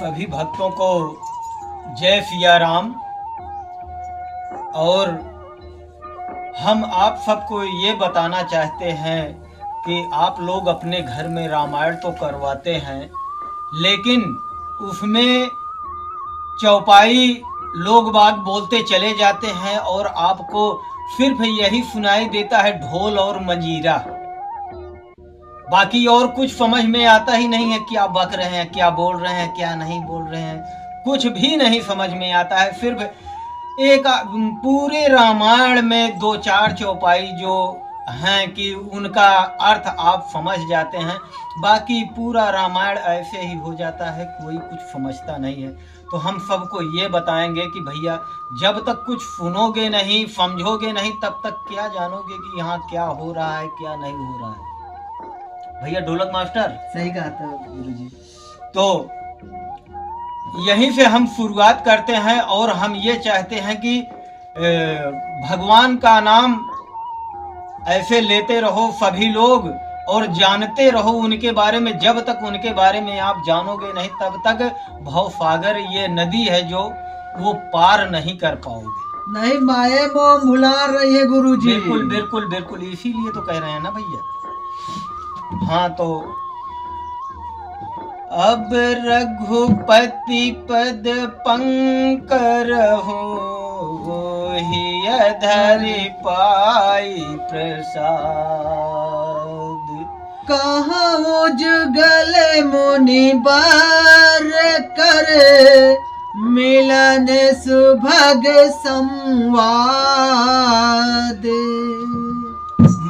सभी भक्तों को जय सिया राम। और हम आप सबको ये बताना चाहते हैं कि आप लोग अपने घर में रामायण तो करवाते हैं, लेकिन उसमें चौपाई लोग बाग बोलते चले जाते हैं और आपको सिर्फ यही सुनाई देता है ढोल और मंजीरा। बाकी और कुछ समझ में आता ही नहीं है, क्या बक रहे हैं, क्या बोल रहे हैं, क्या नहीं बोल रहे हैं, कुछ भी नहीं समझ में आता है। सिर्फ एक पूरे रामायण में दो चार चौपाई जो हैं कि उनका अर्थ आप समझ जाते हैं, बाकी पूरा रामायण ऐसे ही हो जाता है, कोई कुछ समझता नहीं है। तो हम सबको ये बताएंगे कि भैया जब तक कुछ सुनोगे नहीं, समझोगे नहीं, तब तक क्या जानोगे कि यहाँ क्या हो रहा है, क्या नहीं हो रहा है। भैया ढोलक मास्टर, सही कहा था गुरुजी। तो यहीं से हम शुरुआत करते हैं और हम ये चाहते हैं कि भगवान का नाम ऐसे लेते रहो सभी लोग और जानते रहो उनके बारे में। जब तक उनके बारे में आप जानोगे नहीं, तब तक भवसागर ये नदी है जो वो पार नहीं कर पाओगे। नहीं माए मोह भुला रही है गुरुजी। बिल्कुल बिल्कुल बिल्कुल, इसीलिए तो कह रहे हैं ना भैया। हाँ, तो अब रघुपति पद पंकर हो ही धरि पाई प्रसाद। कहाँ उजगल मुनि बर कर मिलन सुभग संवाद।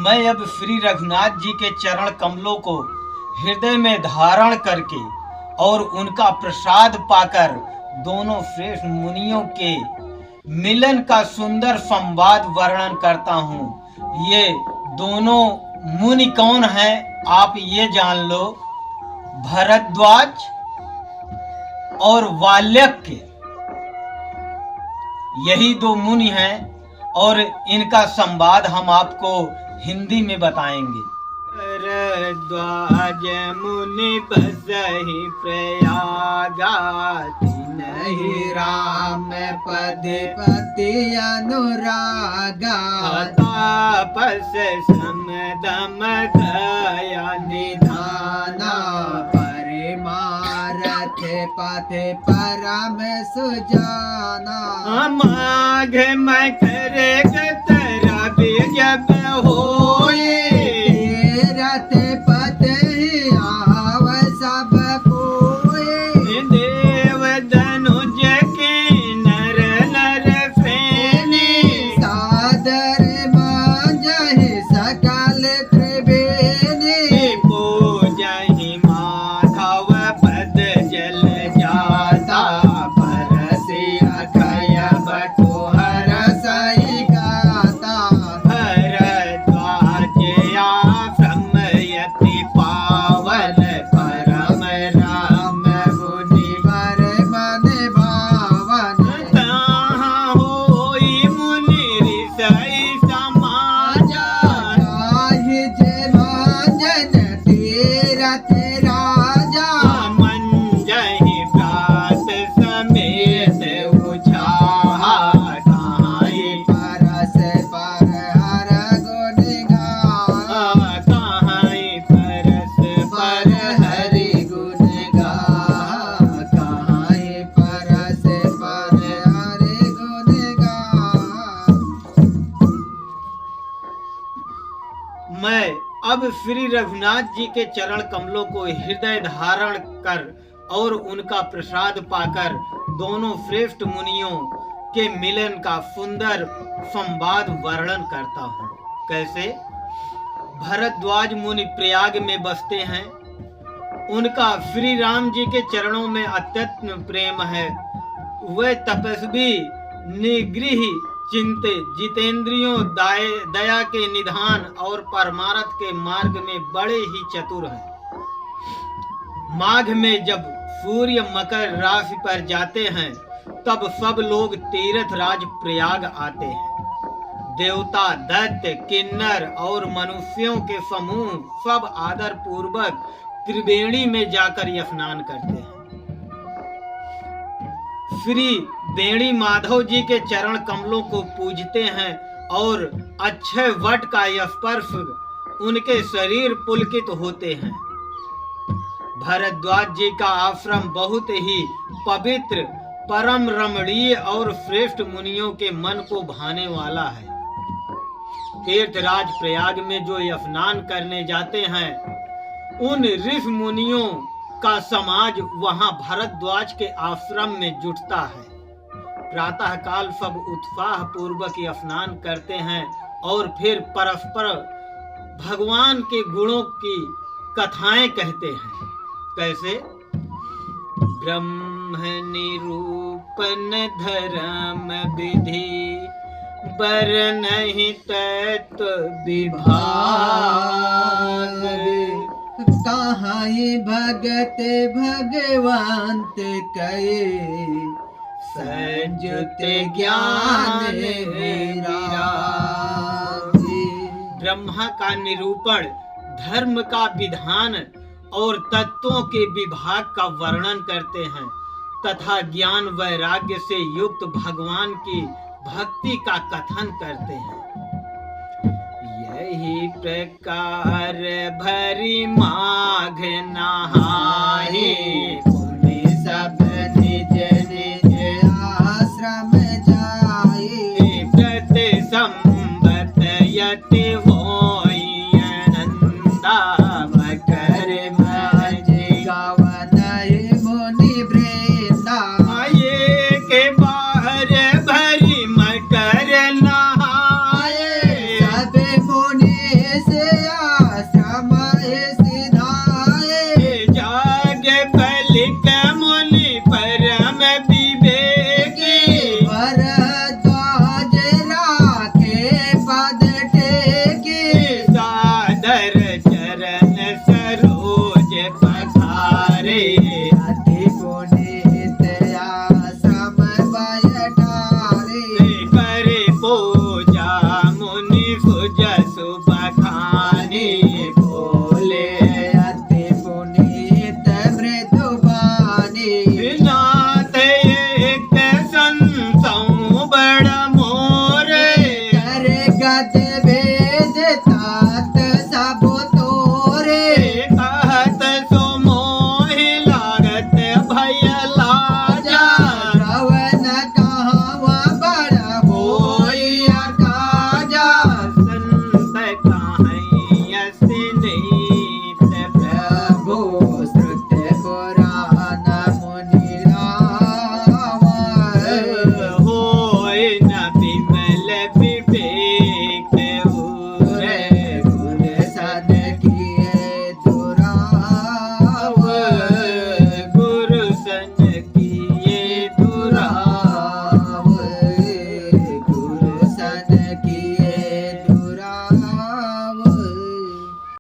मैं अब श्री रघुनाथ जी के चरण कमलों को हृदय में धारण करके और उनका प्रसाद पाकर दोनों श्रेष्ठ मुनियों के मिलन का सुंदर संवाद वर्णन करता हूँ। ये दोनों मुनि कौन हैं आप ये जान लो। भरद्वाज और वाल्यक्य, यही दो मुनि हैं और इनका संवाद हम आपको हिंदी में बताएंगे। भरद्वाज मुनि बसहि प्रयागा, नहीं राम पद पति अनुरागा। तापस समदम दया निधाना, परिमारथ पथ परम सुजाना। माघ मकर गतरा जब होए, रथ पथ आव सब कोए। देव धनुज के नर नर फेने, सादर मांजहि सकल त्रिवेणी। पूजहि माधव पद जल जाता, बरसि अखय बटुहर सहि गाता। भरद्वाज आश्रमयति पावन, परम राम मुनि वर मन भावन। तहाँ होई मुनि ऋषि समाजा, जाहि जे मांजन तीरथ राजा। मंजहि प्रात समेत उछाहा, कहाई परस पर हर गुण गाहा। कहाई परस पर हरि गुण गाहा। कहाहि परस पर हरि गुण गाहा। मैं अब श्री रघुनाथ जी के चरण कमलों को हृदय धारण कर और उनका प्रसाद पाकर दोनों श्रेष्ठ मुनियों के मिलन का सुंदर संवाद वर्णन करता हूँ। कैसे? भरद्वाज मुनि प्रयाग में बसते हैं, उनका श्री राम जी के चरणों में अत्यंत प्रेम है। वे तपस्वी, निगृह, चिंत, जितेंद्रियों, दया के निधान और परमार्थ के मार्ग में बड़े ही चतुर हैं। माघ में जब सूर्य मकर राशि पर जाते हैं, तब सब लोग तीर्थ राज प्रयाग आते हैं। देवता, दैत्य, किन्नर और मनुष्यों के समूह सब आदर पूर्वक त्रिवेणी में जाकर स्नान करते हैं। श्री बेणी माधव जी के चरण कमलों को पूजते हैं और अक्षय वट का स्पर्श उनके शरीर पुलकित होते हैं। भरद्वाज जी का आश्रम बहुत ही पवित्र, परम रमणीय और श्रेष्ठ मुनियों के मन को भाने वाला है। तीर्थराज प्रयाग में जो स्नान करने जाते हैं, उन ऋषि मुनियों का समाज वहां भरद्वाज के आश्रम में जुटता है। प्रातः काल सब उत्साह पूर्वक स्नान करते हैं और फिर परस्पर भगवान के गुणों की कथाएं कहते हैं। कैसे? ब्रह्म निरूपण धर्म विधि बर नहीं तत्व विभाग, कहाई भगत भगवंत कहे सजुते ज्ञान विराजे। ब्रह्मा का निरूपण, धर्म का विधान और तत्वों के विभाग का वर्णन करते हैं तथा ज्ञान वैराग्य से युक्त भगवान की भक्ति का कथन करते हैं। यही प्रकार भरी माघ नहाए